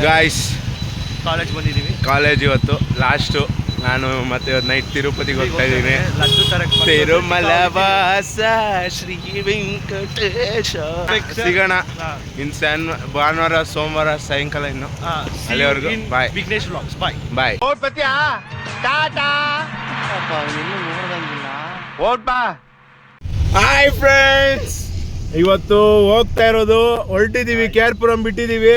Guys college ಬಂದಿದ್ದೀವಿ. College ಇವತ್ತು last. ನಾನು ಮತ್ತೆ ಇವತ್ತು ನೈಟ್ ತಿರುಪತಿಗೆ ಹೋಗ್ತಾ ಇದ್ದೀನಿ. ತಿರುಮಲ ವಾಸ ಶ್ರೀ ವೆಂಕಟೇಶ. ಸಿಗೋಣ ಇನ್ನು ಭಾನುವಾರ ಸೋಮವಾರ ಸಾಯಂಕಾಲ ಇನ್ನು. ಅಲ್ಲಿವರೆಗೂ ಬಾಯ್. ವಿಘ್ನೇಶ್ ವ್ಲಾಗ್ಸ್ ಬಾಯ್ ಬಾಯ್. ಹಾಯ್ ಫ್ರೆಂಡ್ಸ್, ಇವತ್ತು ಹೋಗ್ತಾ ಇರೋದು ಹೊರಟಿದೀವಿ. ಕೇರ್ಪುರಂ ಬಿಟ್ಟಿದೀವಿ,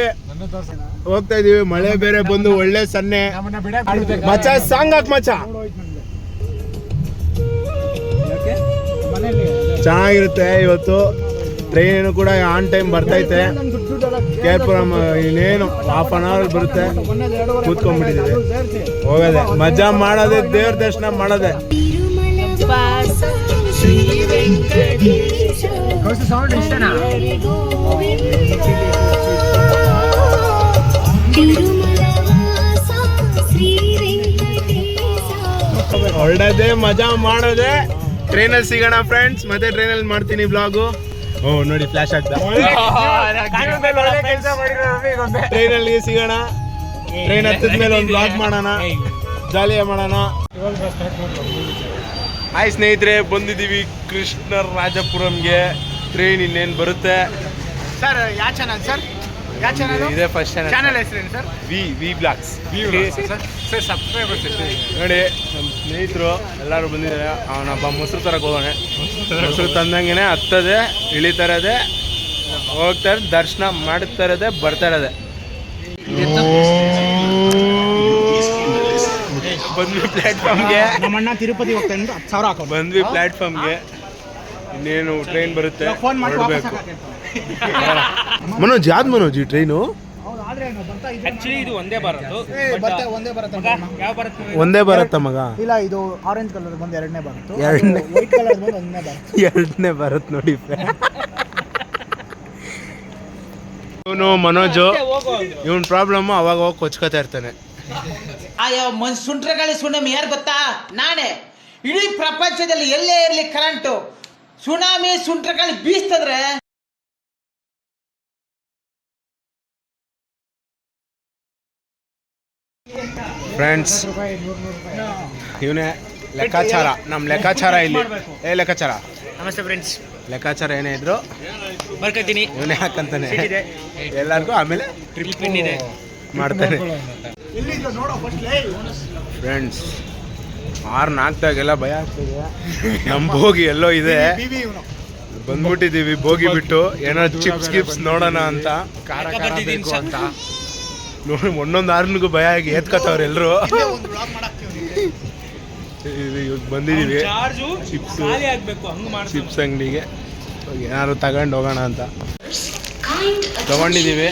ಹೋಗ್ತಾ ಇದೀವಿ. ಮಳೆ ಬೇರೆ ಬಂದು ಒಳ್ಳೆ ಸನ್ನೆ. ಮಚ್ಚ ಸಾಂಗ್ ಹಾಕ್ ಮಚ್ಚ, ಚೆನ್ನಾಗಿರುತ್ತೆ. ಇವತ್ತು ಟ್ರೈನ್ ಕೂಡ ಆನ್ ಟೈಮ್ ಬರ್ತೈತೆ. ಕೇರ್ಪುರಂ ಇನ್ನೇನು ಹಾಫ್ ಅನ್ ಅವರ್ ಬರುತ್ತೆ. ಕೂತ್ಕೊಂಡ್ಬಿಟ್ಟಿದ್ದೀವಿ, ಹೋಗೋದೆ, ಮಜಾ ಮಾಡೋದೆ, ದೇವ್ರ ದರ್ಶನ ಮಾಡೋದೆ. ಹೊರಡೋದೆ, ಮಜಾ ಮಾಡೋದೆ. ಟ್ರೈನಲ್ಲಿ ಸಿಗೋಣ ಫ್ರೆಂಡ್ಸ್, ಮತ್ತೆ ಟ್ರೈನಲ್ಲಿ ಮಾಡ್ತೀನಿ ಬ್ಲಾಗು. ಓ ನೋಡಿ ಫ್ಲಾಶ್ ಆಗ್ತಾ. ಟ್ರೈನಲ್ಲಿ ಸಿಗೋಣ, ಟ್ರೈನ್ ಹತ್ತಿದ ಮೇಲೆ ಒಂದು ಬ್ಲಾಗ್ ಮಾಡೋಣ, ಜಾಲಿಯ ಮಾಡೋಣ. ಹಾಯ್ ಸ್ನೇಹಿತರೆ, ಬಂದಿದ್ದೀವಿ ಕೃಷ್ಣರಾಜಪುರಂಗೆ. ಟ್ರೈನ್ ಇನ್ನೇನು ಬರುತ್ತೆ ಸರ್. ಯಾವ ಚಾನಲ್ ಸರ್? ಯಾವ ಚಾನಲ್ ಇದೆ? ಫಸ್ಟ್ ಚಾನಲ್ ಹೆಸರೇನು sir? Vlogs. Sir subscribers ನೋಡಿ, ನಮ್ಮ ಸ್ನೇಹಿತರು ಎಲ್ಲರೂ ಬಂದಿದ್ದಾರೆ. ಅವನೊಬ್ಬ ಮೊಸರು ತರಕ್ಕೆ ಹೋಗೋಣ. ಮೊಸರು ತಂದಂಗೆ ಹತ್ತದೆ, ಇಳಿತಾ ಇರೋದೆ, ಹೋಗ್ತಾ ಇರೋದು, ದರ್ಶನ ಮಾಡ್ತಾ ಇರೋದೆ, ಬರ್ತಾ ಇರೋದೆ. ಬಂದ್ವಿ ಪ್ಲಾಟ್ಫಾರ್ಮ್ಗೆ. ನಮ್ಮಣ್ಣ ತಿರುಪತಿ ಹೋಗ್ತಾನೆ, 10,000 ಹಾಕೋ. ಬಂದ್ವಿ ಪ್ಲಾಟ್ಫಾರ್ಮ್ಗೆ. ಇನ್ನೇನು ಟ್ರೈನ್ ಬರುತ್ತೆ, ಹೊರಡಬೇಕು. ಮನೋಜ್, ಯಾವ್ದು ಮನೋಜ್ ಈ ಟ್ರೈನು? ಆಕ್ಚುಲಿ ಇದು ಒಂದೇ ಬರೋದು. ಒಂದೇ ಬರುತ್ತಾ ಮಗ? ಇಲ್ಲ, ಇದು ಆರೆಂಜ್ ಕಲರ್ ಬಂದು ಎರಡನೇ ಬರುತ್ತೆ. ವೈಟ್ ಕಲರ್ ಬಂದು ಒಂದನೇ ಬರುತ್ತೆ. ಎರಡನೇ ಬರುತ್ತೆ ನೋಡಿ. ಇವನು ಮನೋಜು, ಇವನ್ ಪ್ರಾಬ್ಲಮ್ ಅವಾಗ ಹೋಗಿ ಕೊಚ್ಕೋತಾ ಇರ್ತಾನೆ. ಸುಂಟ್ರಗಾಳಿ ಸುನಾಮಿ ಯಾರು ಗೊತ್ತಾ? ನಾನೇ. ಇಡೀ ಪ್ರಪಂಚದಲ್ಲಿ ಎಲ್ಲೇ ಇರಲಿ ಕರೆಂಟು, ಸುನಾಮಿ ಸುಂಟ್ರಗಾಳಿ ಬೀಸ್ತದ್ರೆ ಫ್ರೆಂಡ್ಸ್, ಇವನೇ ಲೆಕ್ಕಾಚಾರ. ನಮ್ಮ ಲೆಕ್ಕಾಚಾರ ಇಲ್ಲಿ. ಲೆಕ್ಕಾಚಾರ. ನಮಸ್ತೆ ಫ್ರೆಂಡ್ಸ್. ಲೆಕ್ಕಾಚಾರ ಏನೇ ಇದ್ರು ಬರ್ಕತೀನಿ, ಇವನೇ ಹಾಕಂತಾನೆ ಎಲ್ಲರಿಗೂ. ಆಮೇಲೆ ಮಾಡ್ತಾನೆ. ಫ್ರೆಂಡ್ಸ್, 6-4 ಭಯ ಆಗ್ತದೆ. ನಮ್ಮ ಬೋಗಿ ಎಲ್ಲೋ ಇದೆ, ಬಂದ್ಬಿಟ್ಟಿದ್ದೀವಿ. ಬೋಗಿ ಬಿಟ್ಟು ಏನೋ ಚಿಪ್ಸ್ ನೋಡೋಣ ಅಂತ, ಖಾರ ಬೇಕು ಅಂತ ನೋಡಿ. ಒಂದೊಂದು ಆರ್ನಿಗೂ ಭಯ ಆಗಿ ಎತ್ಕೋತಾವ್ರೆ ಎಲ್ಲರೂ. ಬಂದಿದ್ದೀವಿ ಚಿಪ್ಸ್ ಅಂಗಡಿಗೆ, ಏನಾದ್ರು ತಗೊಂಡು ಹೋಗೋಣ ಅಂತ ತಗೊಂಡಿದ್ದೀವಿ.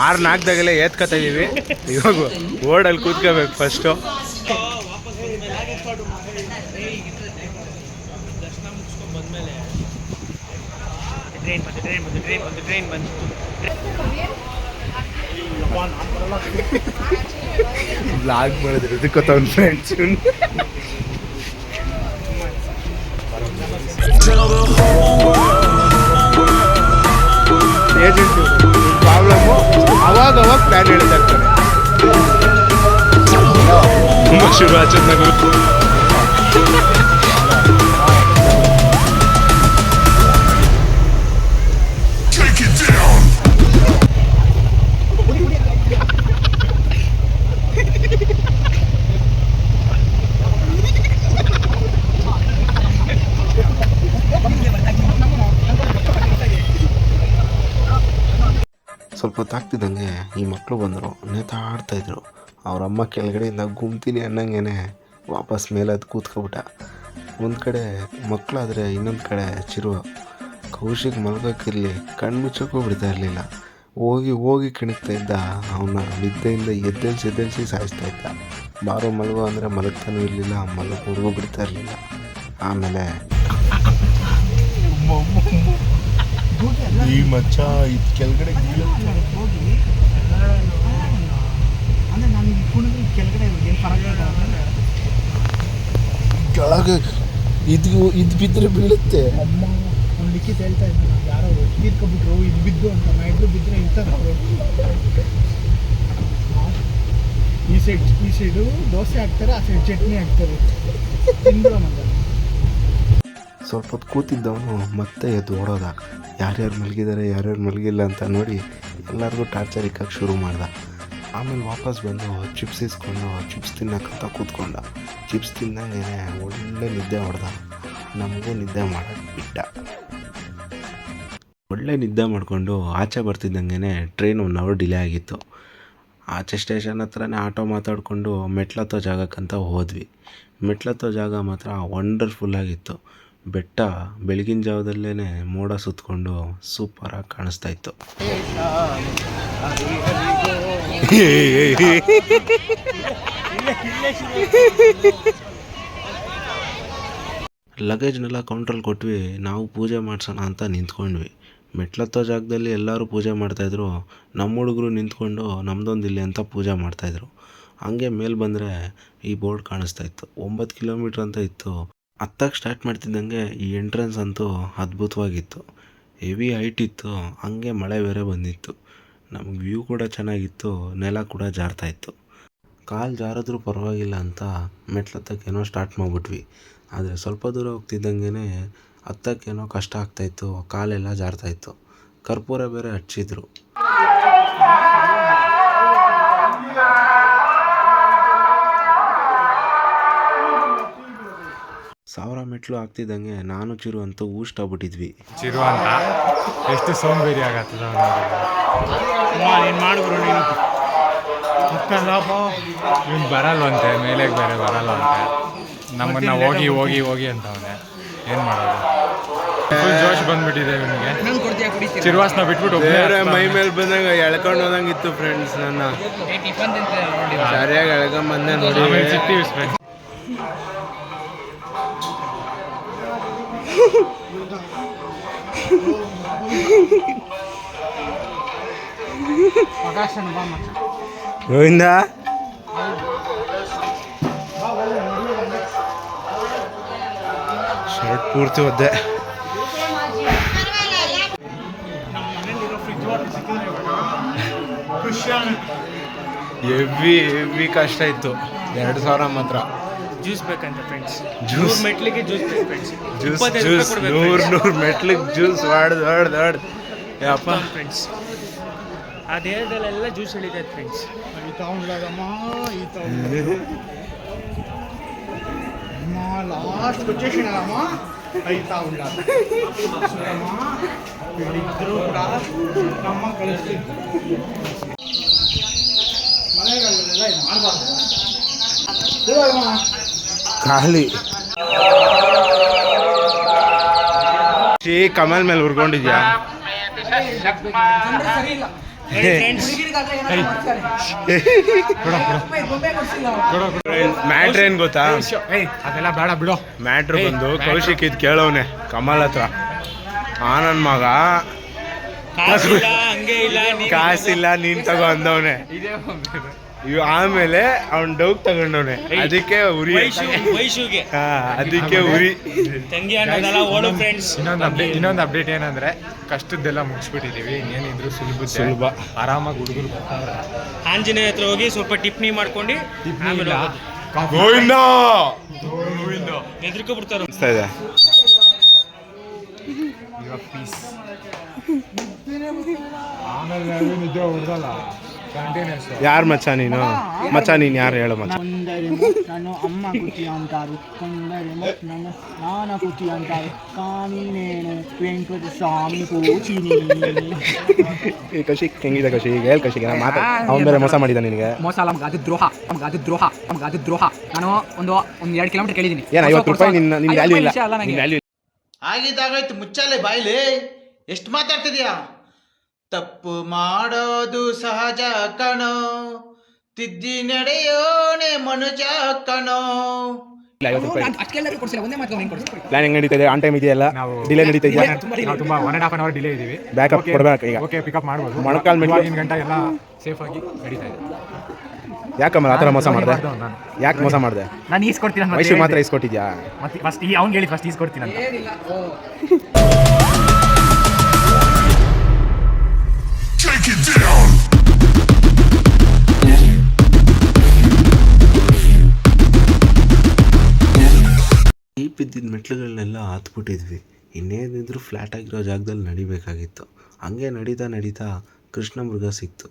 6-4 ಎತ್ಕೊತಾ ಇದೀವಿ. ಇವಾಗ ಓಡಲ್ಲಿ ಕೂತ್ಕೋಬೇಕು ಫಸ್ಟು. ಬ್ಲಾಗ್ ಮಾಡಿದ್ರೆ ಇದಕ್ಕೋತಾವ್ ಫ್ರೆಂಡ್ಸ್. ಏಜೆಂಟ್ ಪ್ರಾಬ್ಲಮ್ಮು ಅವಾಗ ಪ್ಲಾನ್ ಹೇಳ್ತಾ ಇರ್ತಾರೆ. ತುಂಬ ಶುರು ಹಚ್ಚೋದು ನಗು. ಸ್ವಲ್ಪ ಹೊತ್ತಾಗ್ತಿದ್ದಂಗೆ ಈ ಮಕ್ಕಳು ಬಂದರು, ನೇತಾಡ್ತಾಯಿದ್ರು. ಅವರಮ್ಮ ಕೆಳಗಡೆಯಿಂದ ಗುಮ್ತೀನಿ ಅನ್ನಂಗೆ ವಾಪಸ್ ಮೇಲೆ ಅದು ಕೂತ್ಕೊಬಿಟ್ಟ. ಒಂದು ಕಡೆ ಮಕ್ಕಳಾದರೆ ಇನ್ನೊಂದು ಕಡೆ ಚಿರು. ಕೌಶಿಕ್ ಮಲ್ಗೋಕ್ಕಿರಲಿ, ಕಣ್ಣು ಮುಚ್ಚೋಕ್ಕೂ ಬಿಡ್ತಾ ಇರಲಿಲ್ಲ. ಹೋಗಿ ಕಿಣಕ್ತಾ ಇದ್ದ. ಅವನ್ನ ನಿದ್ದೆಯಿಂದ ಎದ್ದೇಳಿಸಿ ಸಾಯಿಸ್ತಾ ಇದ್ದ. ಬಾರೋ ಮಲಗೋ ಅಂದರೆ ಮಲಗ್ತಾನೂ ಇರಲಿಲ್ಲ, ಮಲಗೋರ್ಗೂ ಬಿಡ್ತಾ ಇರಲಿಲ್ಲ. ಆಮೇಲೆ ಈ ಮಚ್ಚ ಇದು ಕೆಳಗಡೆ ಕೆಳಗೆ ಇದು ಬಿದ್ದರೆ ಬೀಳುತ್ತೆ. ಒಂದು ಲಿಖಿತ ಹೇಳ್ತಾ ಇದ್ದೀನಿ, ಯಾರೋ ತೀರ್ಕೊಬಿಟ್ರು ಇದು ಬಿದ್ದು ಅಂತ ನಾ ಇಬ್ಬರು ಬಿದ್ದರೆ ಇರ್ತಾರೆ ಅವರು. ಈ ಸೈಡು ದೋಸೆ ಹಾಕ್ತಾರೆ, ಆ ಸೈಡ್ ಚಟ್ನಿ ಹಾಕ್ತಾರೆ. ತಿಂದ್ರು ಮಗ. ಸ್ವಲ್ಪ ಹೊತ್ತು ಕೂತಿದ್ದವನು ಮತ್ತೆ ಎದ್ದು ಓಡೋದ. ಯಾರ್ಯಾರು ಮಲಗಿದ್ದಾರೆ ಯಾರ್ಯಾರು ಮಲಗಿಲ್ಲ ಅಂತ ನೋಡಿ ಎಲ್ಲರಿಗೂ ಟಾರ್ಚರ್ ಇಕ್ಕಕ್ಕೆ ಶುರು ಮಾಡ್ದ. ಆಮೇಲೆ ವಾಪಸ್ ಬಂದು ಚಿಪ್ಸ್ ಇಸ್ಕೊಂಡು ಚಿಪ್ಸ್ ತಿನ್ನಕ್ಕಂತ ಕೂತ್ಕೊಂಡ. ಚಿಪ್ಸ್ ತಿನ್ನಂಗೆ ಒಳ್ಳೆ ನಿದ್ದೆ ಹೊಡೆದ. ನಮಗೂ ನಿದ್ದೆ ಮಾಡೋಕ್ಕೆ ಬಿಟ್ಟ. ಒಳ್ಳೆ ನಿದ್ದೆ ಮಾಡಿಕೊಂಡು ಆಚೆ ಬರ್ತಿದ್ದಂಗೆ ಟ್ರೈನ್ 1 ಅವರ್ ಡಿಲೇ ಆಗಿತ್ತು. ಆಚೆ ಸ್ಟೇಷನ್ ಹತ್ರನೇ ಆಟೋ ಮಾತಾಡಿಕೊಂಡು ಮೆಟ್ಲತ್ತೋ ಜಾಗಕ್ಕಂತ ಹೋದ್ವಿ. ಮೆಟ್ಲತ್ತೋ ಜಾಗ ಮಾತ್ರ ವಂಡರ್ಫುಲ್ಲಾಗಿತ್ತು. ಬೆಟ್ಟ ಬೆಳಗಿನ ಜಾವದಲ್ಲೇ ಮೋಡ ಸುತ್ತಕೊಂಡು ಸೂಪರಾಗಿ ಕಾಣಿಸ್ತಾ ಇತ್ತು. ಲಗೇಜ್ನೆಲ್ಲ ಕೌಂಟ್ರಲ್ಲಿ ಕೊಟ್ವಿ. ನಾವು ಪೂಜೆ ಮಾಡಿಸೋಣ ಅಂತ ನಿಂತ್ಕೊಂಡ್ವಿ. ಮೆಟ್ಲತ್ತೋ ಜಾಗದಲ್ಲಿ ಎಲ್ಲರೂ ಪೂಜೆ ಮಾಡ್ತಾಯಿದ್ರು. ನಮ್ಮ ಹುಡುಗರು ನಿಂತ್ಕೊಂಡು ನಮ್ಮದೊಂದು ಇಲ್ಲಿ ಅಂತ ಪೂಜೆ ಮಾಡ್ತಾಯಿದ್ರು. ಹಂಗೆ ಮೇಲೆ ಬಂದರೆ ಈ ಬೋರ್ಡ್ ಕಾಣಿಸ್ತಾ ಇತ್ತು. 9 ಕಿಲೋಮೀಟ್ರ್ ಅಂತ ಇತ್ತು. ಹತ್ತಕ್ಕೆ ಸ್ಟಾರ್ಟ್ ಮಾಡ್ತಿದ್ದಂಗೆ ಈ ಎಂಟ್ರೆನ್ಸ್ ಅಂತೂ ಅದ್ಭುತವಾಗಿತ್ತು. ಹೆವಿ ಹೈಟ್ ಇತ್ತು. ಹಂಗೆ ಮಳೆ ಬೇರೆ ಬಂದಿತ್ತು. ನಮಗೆ ವ್ಯೂ ಕೂಡ ಚೆನ್ನಾಗಿತ್ತು. ನೆಲ ಕೂಡ ಜಾರ್ತಾಯಿತ್ತು. ಕಾಲು ಜಾರಿದ್ರೂ ಪರವಾಗಿಲ್ಲ ಅಂತ ಮೆಟ್ಲತ್ತಕ್ಕೇನೋ ಸ್ಟಾರ್ಟ್ ಮಾಡಿಬಿಟ್ವಿ. ಆದರೆ ಸ್ವಲ್ಪ ದೂರ ಹೋಗ್ತಿದ್ದಂಗೆ ಹತ್ತಕ್ಕೇನೋ ಕಷ್ಟ ಆಗ್ತಾಯಿತ್ತು. ಕಾಲೆಲ್ಲ ಜಾರ್ತಾಯಿತ್ತು. ಕರ್ಪೂರ ಬೇರೆ ಹಚ್ಚಿದ್ರು. ಸಾವಿರ ಮೆಟ್ಲು ಆಗ್ತಿದ್ದಂಗೆ ನಾನು ಚಿರು ಅಂತೂ ಊಷ್ಟಾಗ್ಬಿಟ್ಟಿದ್ವಿ. ಚಿರು ಅಂತ ಎಷ್ಟು ಸೋಂಬೇರಿ ಆಗತ್ತದ ನೀನು ಮಾಡಿದ್ರು ನೀನು ಇವ್ನು ಬರಲ್ವಂತೆ, ಮೇಲೆಗೆ ಬೇರೆ ಬರಲ್ವಂತೆ. ನಮ್ಮನ್ನ ಹೋಗಿ ಹೋಗಿ ಹೋಗಿ ಅಂತವನೆ. ಏನು ಮಾಡೋದು? ಫುಲ್ ಜೋಶ್ ಬಂದ್ಬಿಟ್ಟಿದೆ ಇವನಿಗೆ. ಚಿರುವಾಸನ ಬಿಟ್ಬಿಟ್ಟು ಮೈ ಮೇಲೆ ಬಂದಾಗ ಎಳ್ಕೊಂಡು ಹೋದಂಗಿತ್ತು ಫ್ರೆಂಡ್ಸ್. ನನ್ನ ಸರಿಯಾಗಿ ಎಳ್ಕೊಂಬಂದೆ ನೋಡಿ. ಆಮೇಲೆ ಸಿಗ್ತೀವಿ ಫ್ರೆಂಡ್ಸ್. ಗೋವಿಂದ ಶರ್ಟ್ ಪೂರ್ತಿ ಒದ್ದೆ. ಹೆವಿ ಕಷ್ಟ ಇತ್ತು. 2,000 ಮಾತ್ರ. ಜ್ಯೂಸ್ ಬೇಕಂತ ಫ್ರೆಂಡ್ಸ್. ಜ್ಯೂಸ್ ಮೆಟ್ಲಿಗೆ ಜ್ಯೂಸ್ ಬೇಕು ಫ್ರೆಂಡ್ಸ್. ಜ್ಯೂಸ್ 100 ಮೆಟ್ಲಿಗೆ ಜ್ಯೂಸ್ ಹೊಡ್ದು ಯಪ್ಪ ಫ್ರೆಂಡ್ಸ್. ಆ ದೇಹದಲ್ಲೆಲ್ಲ ಜ್ಯೂಸ್ ಹಿಡಿತೈತೆ ಫ್ರೆಂಡ್ಸ್. ಈತ ಉಂಡಾಗಮ್ಮ, ಈತ ಅಮ್ಮ ಲಾಸ್ಟ್ వచ్చేసినారమ్మ. ఈత ఉండాలి ಇದ್ರೂ ಕೂಡ ನಮ್ಮ ಕಳಿಸ್ತೀವಿ. ಮಳೆಗಾಲದಲ್ಲೆಲ್ಲ ಇದು ಮಾಡಬಾರ್ದು. ಖಾಲಿ ಕಮಲ್ ಮೇಲೆ ಉರ್ಕೊಂಡಿದ್ಯಾ? ಮ್ಯಾಟ್ರ್ ಏನ್ ಗೊತ್ತಾ? ಅದೆಲ್ಲ ಬೇಡ ಬಿಡೋ. ಮ್ಯಾಟ್ರ್ ಬಂದು ಕೌಶಿಕ್ ಇದ್ ಕೇಳವ್ನೆ ಕಮಲ್ ಹತ್ರ. ನನ್ ಮಗ ಕಾಸಿಲ್ಲ ನೀನ್ ತಗೋ ಅಂದವನೆ. ಆಮೇಲೆ ಅವ್ನ್ ಡೌಟ್ ತಗೊಂಡವನೆ. ಅದಕ್ಕೆ ಉರಿ. ಅದಕ್ಕೆ ಉರಿ. ಇನ್ನೊಂದು ಅಪ್ಡೇಟ್ ಏನಂದ್ರೆ ಕಷ್ಟದ್ದೆಲ್ಲ ಮುಗಿಸ್ಬಿಟ್ಟಿದೀವಿ. ಇನ್ನೇನಿದ್ರು ಸುಲಭ ಆರಾಮಾಗಿ ಹುಡುಗರು ಬರ್ತಾರೆ. ಆಂಜನೇಯ ಹತ್ರ ಹೋಗಿ ಸ್ವಲ್ಪ ಟಿಪ್ನಿ ಮಾಡ್ಕೊಂಡು ಗೋವಿಂದ ಎದ್ರಿಕೊಬಿಡ್ತಾರ ಅನಿಸ್ತಾ ಇದೆ. ಆಮೇಲೆ ನಿದ್ದೆ ಹೊಡೆದಲ್ಲ ಕಂಟಿನ್ಯೂಸ್. ಯಾರು ಮಚ್ಚ ನೀನು? ಮಚ್ಚ ನೀನು ಯಾರು ಹೇಳು ಮಚ್ಚ? నన్ను అమ్మ కుచి అంటారు, కొందరేమో నన్ను నాన్న కుచి అంటారు, కానీ నేను వెంకట స్వామి కూచిని. ಕೌಶಿಕ್ ಹೆಂಗಿದೆ ಕೌಶಿಕ್? ಹೇಳಿ ಕೌಶಿಕ್. ಅವ್ನು ಬೇರೆ ಮೋಸ ಮಾಡಿದ ನಿನಗೆ. ಮೋಸ ಅಲ್ಲ ಮಗ, ಅದು ದ್ರೋಹ. ನಾನು ಒಂದು 2 ಕಿಲೋಮೀಟರ್ ಕೇಳಿದ್ದೀನಿ. ಏನು 50 ರೂಪಾಯಿ ನಿನ್ನ ವ್ಯಾಲ್ಯೂ ಇಲ್ಲ. ವ್ಯಾಲ್ಯೂ ಆಗಿದ್ದಾಗಾಯ್ತು, ಮುಚ್ಚಾಲೆ ಬಾಯ್ಲಿ. ಎಷ್ಟು ಮಾತಾಡ್ತಿದ್ಯಾ? ತಪ್ಪು ಮಾಡೋದು ಸಹಜ ಕಣೋ, ತಿದ್ದಿ ನಡೆಯೋನೆ ಮನುಜ ಕಣೋ. 50 ರೂಪಾಯಿ ಅಷ್ಟೆಲ್ಲರೂ ಕೊಡ್ಸಿಲ್ಲ, ಒಂದೇ ಮಾತು ಹೆಂಗೆ ಕೊಡ್ಸಿ. ಪ್ಲಾನ್ ಹೆಂಗೆ ನಡೀತಾ ಇದೆ? ಆನ್ ಟೈಮ್ ಇದೆಯಲ್ಲ? ಡಿಲೇ ನಡೀತಾ ಇದೆಯಾ? ನಾವು ತುಂಬ 1.5 ಅವರ್ ಡಿಲೇ ಇದೀವಿ. ಬ್ಯಾಕಪ್ ಕೊಡ್ಬೇಕು ಈಗ. ಓಕೆ, ಪಿಕಪ್ ಮಾಡ್ಬೋದು. ಮೊಣಕಾಲು ಮೆಟ್ಲು ಗಂಟೆ ಎಲ್ಲ ಸೇಫ್ ಆಗಿ ನಡೀತಾ ಇದೆ. ಯಾಕಮ್ಮ ಆ ಥರ ಮೋಸ ಮಾಡಿದೆ? ಯಾಕೆ ಮೋಸ ಮಾಡಿದೆ? ನಾನು ಈಸ್ಕೊಡ್ತೀನಿ. ವಯಸ್ಸು ಮಾತ್ರ ಇಸ್ಕೊಟ್ಟಿದ್ಯಾ? ಮತ್ತೆ ಫಸ್ಟ್ ಅವ್ನು ಹೇಳಿ ಫಸ್ಟ್ ಈಸ್ಕೊಡ್ತೀನಿ ಅಂತ. ಡೀಪ್ ಇದ್ದಿದ್ದ ಮೆಟ್ಲುಗಳನ್ನೆಲ್ಲ ಹತ್ಬಿಟ್ಟಿದ್ವಿ. ಇನ್ನೇನಿದ್ರು ಫ್ಲ್ಯಾಟ್ ಆಗಿರೋ ಜಾಗದಲ್ಲಿ ನಡಿಬೇಕಾಗಿತ್ತು. ಹಂಗೆ ನಡೀತಾ ಕೃಷ್ಣ ಮೃಗ ಸಿಕ್ತು.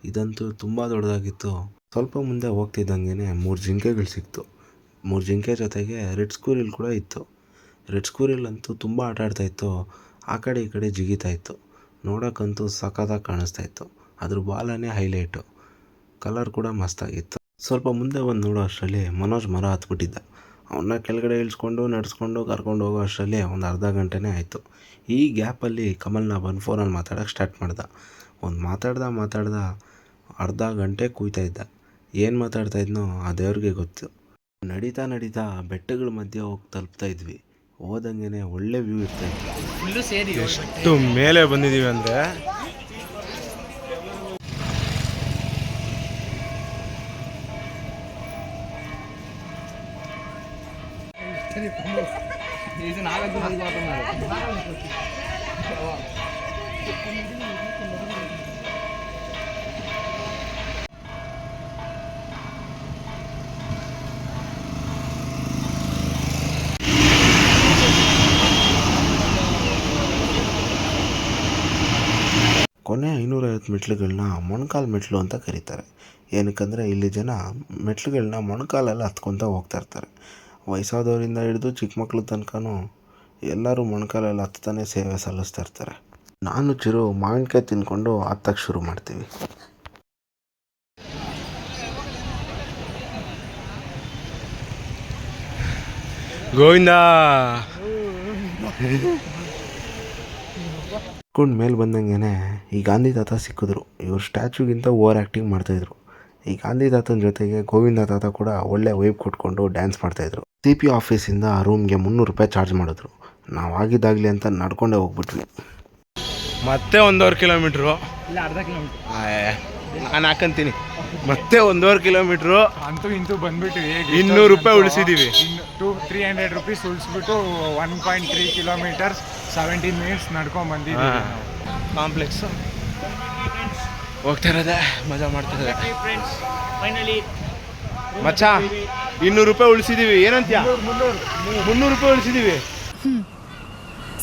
ಇದಂತೂ ತುಂಬ ದೊಡ್ಡದಾಗಿತ್ತು. ಸ್ವಲ್ಪ ಮುಂದೆ ಹೋಗ್ತಿದ್ದಂಗೆ 3 ಜಿಂಕೆಗಳು ಸಿಕ್ತು. 3 ಜಿಂಕೆ ಜೊತೆಗೆ ರೆಡ್ ಸ್ಕೂರಿಲ್ ಕೂಡ ಇತ್ತು. ರೆಡ್ ಸ್ಕೂರಿಲ್ ಅಂತೂ ತುಂಬ ಆಟ ಆಡ್ತಾಯಿತ್ತು. ಆ ಕಡೆ ಈ ಕಡೆ ಜಿಗಿತಾ ಇತ್ತು. ನೋಡೋಕ್ಕಂತೂ ಸಖತ್ತಾಗಿ ಕಾಣಿಸ್ತಾ ಇತ್ತು. ಅದ್ರ ಬಾಲನೇ ಹೈಲೈಟು. ಕಲರ್ ಕೂಡ ಮಸ್ತಾಗಿತ್ತು. ಸ್ವಲ್ಪ ಮುಂದೆ ಬಂದು ನೋಡೋ ಅಷ್ಟರಲ್ಲಿ ಮನೋಜ್ ಮರ ಹತ್ಬಿಟ್ಟಿದ್ದ. ಅವನ್ನ ಕೆಳಗಡೆ ಇಳಿಸ್ಕೊಂಡು ನಡೆಸ್ಕೊಂಡು ಕರ್ಕೊಂಡು ಹೋಗೋ ಅಷ್ಟರಲ್ಲಿ ಒಂದು ಅರ್ಧ ಗಂಟೆನೇ ಆಯಿತು. ಈ ಗ್ಯಾಪಲ್ಲಿ ಕಮಲ್ನ ಬಂದು ಫೋನಲ್ಲಿ ಮಾತಾಡೋಕ್ಕೆ ಸ್ಟಾರ್ಟ್ ಮಾಡ್ದ. ಮಾತಾಡ್ದ ಅರ್ಧ ಗಂಟೆ ಕೂಯ್ತಾ ಇದ್ದ. ಏನು ಮಾತಾಡ್ತಾ ಇದ್ನೋ ಆ ದೇವ್ರಿಗೆ ಗೊತ್ತು. ನಡೀತಾ ಬೆಟ್ಟಗಳ ಮಧ್ಯೆ ಹೋಗಿ ತಲುಪ್ತಾ ಇದ್ವಿ. ಹೋದಂಗೆ ಒಳ್ಳೆ ವ್ಯೂ ಇರ್ತಾಯಿತ್ತು. ಫುಲ್ಲು ಸೇರಿ ಎಷ್ಟು ಮೇಲೆ ಬಂದಿದ್ದೀವಿ ಅಂದರೆ ಇದು ನಾಲ್ಕು ಕೊನೆ 550 ಮೆಟ್ಲುಗಳನ್ನ ಮೊಣಕಾಲು ಮೆಟ್ಲು ಅಂತ ಕರೀತಾರೆ. ಏನಕ್ಕಂದರೆ ಇಲ್ಲಿ ಜನ ಮೆಟ್ಲುಗಳನ್ನ ಮೊಣಕಾಲೆಲ್ಲ ಹತ್ಕೊತ ಹೋಗ್ತಾ ಇರ್ತಾರೆ. ವಯಸ್ಸಾದವರಿಂದ ಹಿಡಿದು ಚಿಕ್ಕ ಮಕ್ಳ ತನಕನೂ ಎಲ್ಲರೂ ಮೊಣಕಾಲೆಲ್ಲ ಹತ್ತಾನೆ ಸೇವೆ ಸಲ್ಲಿಸ್ತಾ ಇರ್ತಾರೆ. ನಾನು ಚಿರು ಮಾವಿನಕಾಯಿ ತಿಂದ್ಕೊಂಡು ಹತ್ತಕ್ಕೆ ಶುರು ಮಾಡ್ತೀವಿ. ಗೋವಿಂದ ಕೊಂಡು ಮೇಲೆ ಬಂದಂಗೆ ಈ ಗಾಂಧಿ ತಾತ ಸಿಕ್ಕಿದ್ರು. ಇವ್ರು ಸ್ಟ್ಯಾಚ್ಯೂಗಿಂತ ಓವರ್ ಆ್ಯಕ್ಟಿಂಗ್ ಮಾಡ್ತಾಯಿದ್ರು. ಈ ಗಾಂಧಿ ತಾತನ ಜೊತೆಗೆ ಗೋವಿಂದ ತಾತ ಕೂಡ ಒಳ್ಳೆ ವೈಬ್ ಕೊಟ್ಕೊಂಡು ಡ್ಯಾನ್ಸ್ ಮಾಡ್ತಾಯಿದ್ರು. CP ಆಫೀಸಿಂದ ರೂಮ್ಗೆ 300 ರೂಪಾಯಿ ಚಾರ್ಜ್ ಮಾಡಿದ್ರು. ನಾವು ಆಗಿದ್ದಾಗಲಿ ಅಂತ ನಡ್ಕೊಂಡೇ ಹೋಗ್ಬಿಟ್ವಿ. ಮತ್ತೆ 1.5 ಕಿಲೋಮೀಟ್ರು ಇಲ್ಲ ಅರ್ಧ ಕಿಲೋಮೀಟ್ರ್ ನಾನು ಹಾಕಂತೀನಿ. ಮತ್ತೆ 1.5 ಕಿಲೋಮೀಟ್ರು ಅಂತೂ ಇಂತೂ ಬಂದ್ಬಿಟ್ಟಿವಿ. 200 ರೂಪಾಯಿ ಉಳಿಸಿದ್ದೀವಿ. 300 ರುಪೀಸ್ ಉಳಿಸ್ಬಿಟ್ಟು 1.3 ಕಿಲೋಮೀಟರ್ಸ್ 17 ಮಿನಿಟ್ಸ್ ನಡ್ಕೊಂಡು ಬಂದಿದ್ದೀವಿ. ಕಾಂಪ್ಲೆಕ್ಸ್ ಹೋಗ್ತಾ ಇರೋದೆ, ಮಜಾ ಮಾಡ್ತಾ ಇರೋದೆ. ಫ್ರೆಂಡ್ಸ್ ಫೈನಲಿ ಮಚ್ಚ 200 ರೂಪಾಯಿ ಉಳಿಸಿದ್ದೀವಿ. ಏನಂತ್ಯಾ? 300 ರೂಪಾಯಿ ಉಳಿಸಿದ್ದೀವಿ.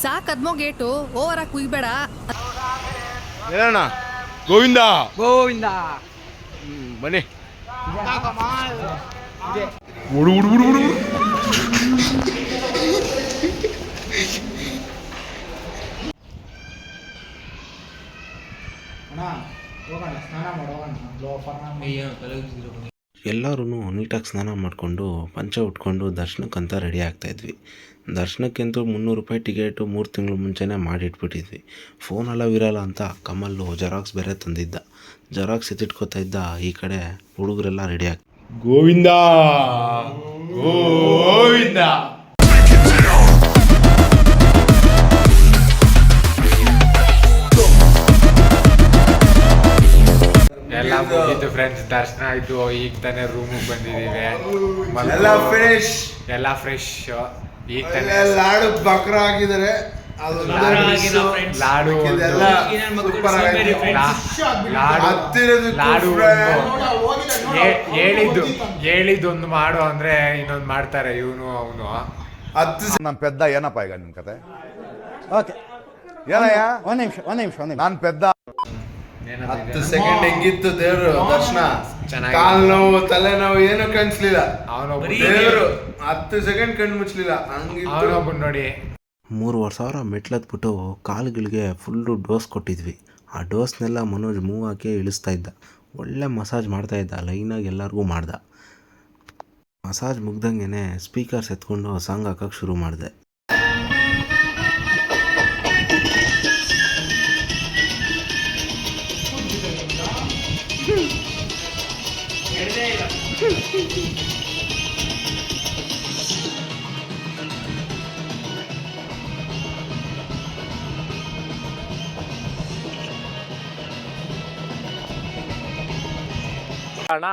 ಸಾಕ್ ಅದ್ಮೋ ಗೇಟು ಓವರ್ ಆಗಿ ಕುಯ್ಬೇಡ. ಹೇಳೋಣ ಗೋವಿಂದ ಗೋವಿಂದ ಬನ್ನಿ. ಎಲ್ಲರೂ ನೀಟಾಗಿ ಸ್ನಾನ ಮಾಡಿಕೊಂಡು ಪಂಚೆ ಉಟ್ಕೊಂಡು ದರ್ಶನಕ್ಕಂತ ರೆಡಿ ಆಗ್ತಾಯಿದ್ವಿ. ದರ್ಶನಕ್ಕೆಂತೂ 300 ರೂಪಾಯಿ ಟಿಕೆಟು 3 ತಿಂಗಳು ಮುಂಚೆನೇ ಮಾಡಿಟ್ಬಿಟ್ಟಿದ್ವಿ. ಫೋನೆಲ್ಲ ಇರಲ್ಲ ಅಂತ ಕಮಲ್ಲು ಜೆರಾಕ್ಸ್ ಬೇರೆ ತಂದಿದ್ದ. ಜೆರಾಕ್ಸ್ ಎತ್ತಿಟ್ಕೋತಾ ಇದ್ದ. ಈ ಕಡೆ ಹುಡುಗರೆಲ್ಲ ರೆಡಿ ಆಗ್ತಾ ಗೋವಿಂದ ಗೋವಿಂದ. ಎಲ್ಲ ಮುಗೀತು ಫ್ರೆಂಡ್ಸ್, ದರ್ಶನ ಆಯಿತು. ಈಗ ತಾನೇ ರೂಮಿಗೆ ಬಂದಿದ್ದೀವಿ. ಎಲ್ಲ ಫ್ರೆಶ್. ಈಗ ತಾನೇ ಲಾಡು ಬಕ್ರ ಹಾಕಿದ್ದಾರೆ. ಲಾಡು ಹೇಳಿದ್ದೊಂದು ಮಾಡು ಅಂದ್ರೆ ಇನ್ನೊಂದು ಮಾಡ್ತಾರೆ ಇವನು ಅವನು. ನಮ್ಮ ಪೆದ್ದ ಏನಪ್ಪ ಈಗ ನಿಮ್ ಕತೆ? ಓಕೆ ಏನಯ್ಯ? ಒಂದು ನಿಮಿಷ ನಾನು ಪೆದ್ದ. 10 ಸೆಕೆಂಡ್ ಹೆಂಗಿತ್ತು ದೇವ್ರು ದರ್ಶನ? ಚೆನ್ನಾಗಿ. ಕಾಲ್ ನೋವು ತಲೆ ನೋವು ಏನು ಕಾಣಿಸ್ಲಿಲ್ಲ. ಅವನೊಬ್ಬ ದೇವ್ರು 10 ಸೆಕೆಂಡ್ ಕಣ್ಣು ಮುಚ್ಚಲಿಲ್ಲ. ಅವನೊಬ್ಬ ನೋಡಿ 3,500 ಮೆಟ್ಲತ್ಬಿಟ್ಟು ಕಾಲುಗಳಿಗೆ ಫುಲ್ಲು ಡೋಸ್ ಕೊಟ್ಟಿದ್ವಿ. ಆ ಡೋಸ್ನೆಲ್ಲ ಮನೋಜ್ ಮೂವ್ ಹಾಕಿ ಇಳಿಸ್ತಾ ಇದ್ದ. ಒಳ್ಳೆ ಮಸಾಜ್ ಮಾಡ್ತಾಯಿದ್ದ. ಲೈನಾಗಿ ಎಲ್ಲರಿಗೂ ಮಾಡ್ದ. ಮಸಾಜ್ ಮುಗ್ದಂಗೆ ಸ್ಪೀಕರ್ಸ್ ಎತ್ಕೊಂಡು ಸಾಂಗ್ ಹಾಕೋಕ್ಕೆ ಶುರು ಮಾಡಿದೆ.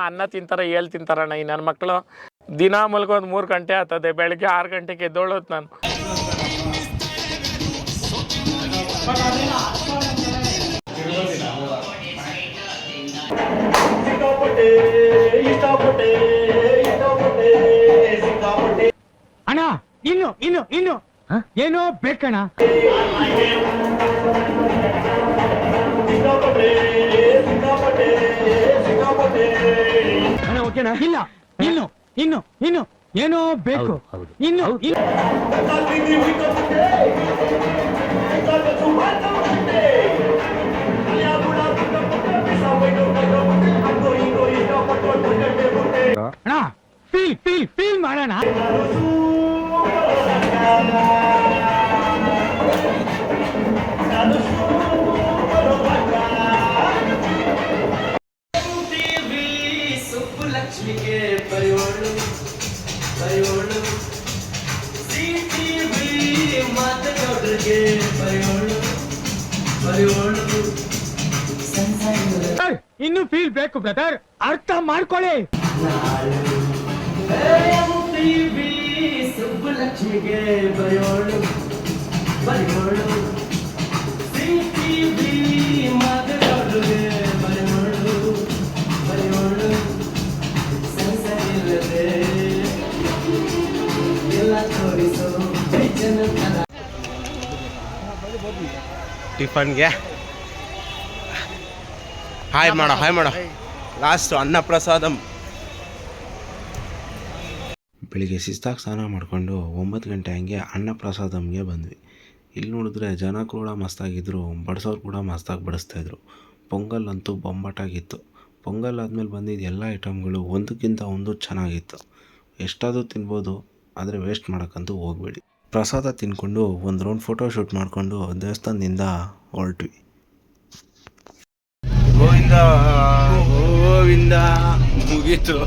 ಅನ್ನ ತಿಂತಾರೆ, ಏಳು ತಿಂತಾರಣ್ಣ. ಈ ನನ್ನ ಮಕ್ಕಳು ದಿನ ಮಲ್ಕೊಂಡು 3 ಗಂಟೆ ಆಗ್ತದೆ. ಬೆಳಗ್ಗೆ 6 ಗಂಟೆಗೆ ಎದ್ದೋಳೋದು ನಾನು. ಅಣ್ಣ ಇನ್ನು ಏನೋ ಬೇಕಣ್ಣ. ಅಣ್ಣ ಓಕೆನಾ? ಇಲ್ಲ ಇನ್ನು ಏನೋ ಬೇಕು. ಇನ್ನು ಅಣ್ಣ ಫೀಲ್ ಮಾಡೋಣ. ಸುಬ್ಬುಲಕ್ಷ್ಮಿಗೆ ಬರೆಯೋಳು ಬರೆಯೋಳು, ಸಿಟಿವಿ ಮಾತಗೌಡರಿಗೆ ಬರೆಯೋಳು ಬರೆಯೋಳು. ಇನ್ನು ಫೀಲ್ ಬೇಕು ಬ್ರದರ್, ಅರ್ಥ ಮಾಡ್ಕೊಳ್ಳಿ. ಸುಬ್ಬುಲಕ್ಷ್ಮಿಗೆ ಬರೆಯೋಳು ಬರೆಯೋಳು, ಸಿಟಿವಿ ಮಾತಗೌಡರಿಗೆ ಬರೆಯೋಳು ಬರೆಯೋಳು. ಸಂಸರಿಲ್ಲದೆ ಎಲ್ಲ ತೋರಿಸೋ ಜನಪದ. ಟಿಫನ್ಗೆ ಹಾಯ್ ಮಾಡೋ ಲಾಸ್ಟು ಅನ್ನಪ್ರಸಾದಂ. ಬೆಳಿಗ್ಗೆ ಶಿಸ್ತಾಗಿ ಸ್ನಾನ ಮಾಡಿಕೊಂಡು 9 ಗಂಟೆ ಹಂಗೆ ಅನ್ನಪ್ರಸಾದಂಗೆ ಬಂದ್ವಿ. ಇಲ್ಲಿ ನೋಡಿದ್ರೆ ಜನ ಕೂಡ ಮಸ್ತಾಗಿದ್ದರು, ಬಡಿಸೋರು ಕೂಡ ಮಸ್ತಾಗಿ ಬಡಿಸ್ತಾಯಿದ್ರು. ಪೊಂಗಲ್ ಅಂತೂ ಬೊಂಬಾಟಾಗಿತ್ತು. ಪೊಂಗಲ್ ಆದಮೇಲೆ ಬಂದಿದ್ದು ಎಲ್ಲ ಐಟಮ್ಗಳು ಒಂದಕ್ಕಿಂತ ಒಂದು ಚೆನ್ನಾಗಿತ್ತು. ಎಷ್ಟಾದರೂ ತಿನ್ಬೋದು, ಆದರೆ ವೇಸ್ಟ್ ಮಾಡೋಕ್ಕಂತೂ ಹೋಗಬೇಡಿ. ಪ್ರಸಾದ ತಿನ್ಕೊಂಡು ಒಂದು ರೌಂಡ್ ಫೋಟೋ ಶೂಟ್ ಮಾಡಿಕೊಂಡು ದೇವಸ್ಥಾನದಿಂದ ಹೊರಟ್ವಿ. ಗೋವಿಂದ ಗೋವಿಂದ ಮುಗೀತು.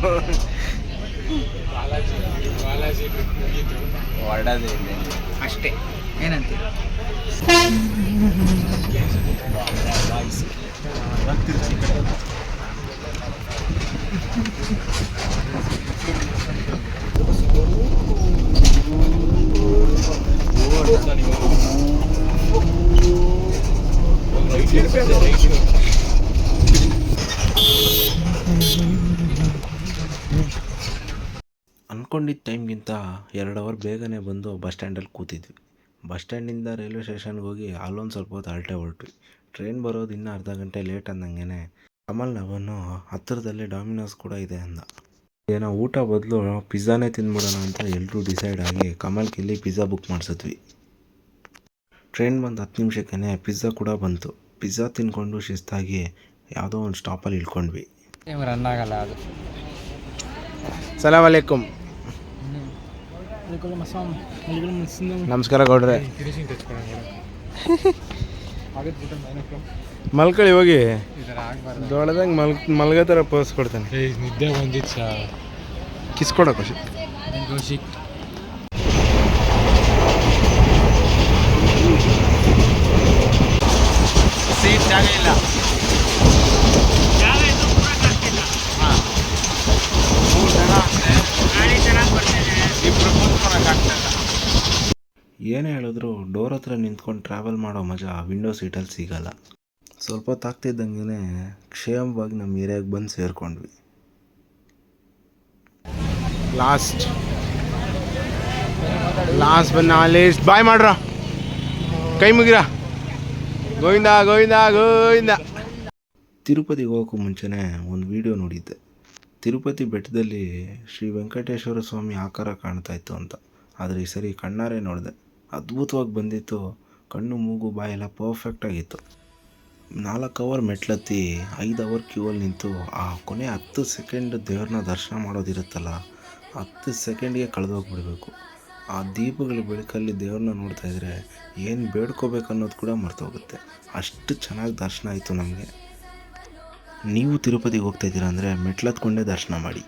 ಹೊರಡೋದೇ ಅಷ್ಟೇ, ಏನಂತೀರ? ಅಂದ್ಕೊಂಡಿದ್ದ ಟೈಮ್ಗಿಂತ 2 ಅವರ್ ಬೇಗನೆ ಬಂದು ಬಸ್ ಸ್ಟ್ಯಾಂಡಲ್ಲಿ ಕೂತಿದ್ವಿ. ಬಸ್ ಸ್ಟ್ಯಾಂಡಿಂದ ರೈಲ್ವೆ ಸ್ಟೇಷನ್ಗೆ ಹೋಗಿ ಅಲ್ಲೊಂದು ಸ್ವಲ್ಪ ಹೊತ್ತು ಅಳಟೆ ಹೊರಟ್ವಿ. ಟ್ರೈನ್ ಬರೋದು ಇನ್ನೂ ಅರ್ಧ ಗಂಟೆ ಲೇಟ್ ಅಂದಂಗೆ ಕಮಲ್ ನವನು ಹತ್ತಿರದಲ್ಲೇ ಡಾಮಿನೋಸ್ ಕೂಡ ಇದೆ ಅಂದ. ಏನೋ ಊಟ ಬದಲು ಪಿಜ್ಜಾನೇ ತಿಂದ್ಬಿಡೋಣ ಅಂತ ಎಲ್ಲರೂ ಡಿಸೈಡ್ ಆಗಿ ಕಮಲ್ಗೆ ಇಲ್ಲಿ ಪಿಜ್ಜಾ ಬುಕ್ ಮಾಡಿಸಿದ್ವಿ. ಟ್ರೈನ್ ಬಂದು 10 ನಿಮಿಷಕ್ಕೇ ಪಿಜ್ಜಾ ಕೂಡ ಬಂತು. ಪಿಜ್ಜಾ ತಿಂದ್ಕೊಂಡು ಶಿಸ್ತಾಗಿ ಯಾವುದೋ ಒಂದು ಸ್ಟಾಪಲ್ಲಿ ಇಳ್ಕೊಂಡ್ವಿ. ರನ್ ಆಗಲ್ಲ ಅದು. ಸಲಾಮ್ ಅಲೈಕುಮ್. ನಮಸ್ಕಾರ ಗೌಡ್ರೆ. ಮಲ್ಕಳಿ ಹೋಗಿ ದೊಡ್ಡದಂಗೆ ಮಲ್ಗೋ ಥರ ಪೋಸ್ ಕೊಡ್ತಾನೆ. ನಿದ್ದೆ ಬಂದಿತ್ತು ಕಿಸ್ಕೊಡ ಖುಷಿ. ಸೀಟ್ ಜಾಗ ಇಲ್ಲ. ಏನೇ ಹೇಳಿದ್ರು ಡೋರ್ ಹತ್ರ ನಿಂತ್ಕೊಂಡು ಟ್ರಾವೆಲ್ ಮಾಡೋ ಮಜಾ ವಿಂಡೋ ಸೀಟಲ್ಲಿ ಸಿಗಲ್ಲ. ಸ್ವಲ್ಪ ಹೊತ್ತಾಗ್ತಿದ್ದಂಗೆ ಕ್ಷೇಮವಾಗಿ ನಮ್ಮ ಏರಿಯಾಗೆ ಬಂದು ಸೇರಿಕೊಂಡ್ವಿ. ಲಾಸ್ಟ್ ಬಂದು ಲಿಸ್ಟ್ ಬಾಯ್ ಮಾಡ್ರ, ಕೈ ಮುಗಿರ. ಗೋವಿಂದ ಗೋವಿಂದ ಗೋವಿಂದ. ತಿರುಪತಿಗೆ ಹೋಗೋಕ್ಕೂ ಮುಂಚೆನೇ ಒಂದು ವಿಡಿಯೋ ನೋಡಿದ್ದೆ. ತಿರುಪತಿ ಬೆಟ್ಟದಲ್ಲಿ ಶ್ರೀ ವೆಂಕಟೇಶ್ವರ ಸ್ವಾಮಿ ಆಕಾರ ಕಾಣ್ತಾ ಇತ್ತು ಅಂತ. ಆದರೆ ಈ ಸರಿ ಕಣ್ಣಾರೆ ನೋಡಿದೆ, ಅದ್ಭುತವಾಗಿ ಬಂದಿತ್ತು. ಕಣ್ಣು ಮೂಗು ಬಾಯೆಲ್ಲ ಪರ್ಫೆಕ್ಟಾಗಿತ್ತು. 4 ಅವರ್ ಮೆಟ್ಲತ್ತಿ 5 ಅವರ್ ಕ್ಯೂವಲ್ಲಿ ನಿಂತು ಆ ಕೊನೆ 10 ಸೆಕೆಂಡ್ ದೇವ್ರನ್ನ ದರ್ಶನ ಮಾಡೋದಿರುತ್ತಲ್ಲ, 10 ಸೆಕೆಂಡ್ಗೆ ಕಳೆದೋಗ್ಬಿಡ್ಬೇಕು. ಆ ದೀಪಗಳ ಬೆಳಕಲ್ಲಿ ದೇವ್ರನ್ನ ನೋಡ್ತಾಯಿದ್ರೆ ಏನು ಬೇಡ್ಕೋಬೇಕು ಅನ್ನೋದು ಕೂಡ ಮರ್ತೋಗುತ್ತೆ. ಅಷ್ಟು ಚೆನ್ನಾಗಿ ದರ್ಶನ ಆಯಿತು ನಮಗೆ. ನೀವು ತಿರುಪತಿಗೆ ಹೋಗ್ತಾಯಿದ್ದೀರಾ ಅಂದರೆ ಮೆಟ್ಲತ್ಕೊಂಡೇ ದರ್ಶನ ಮಾಡಿ.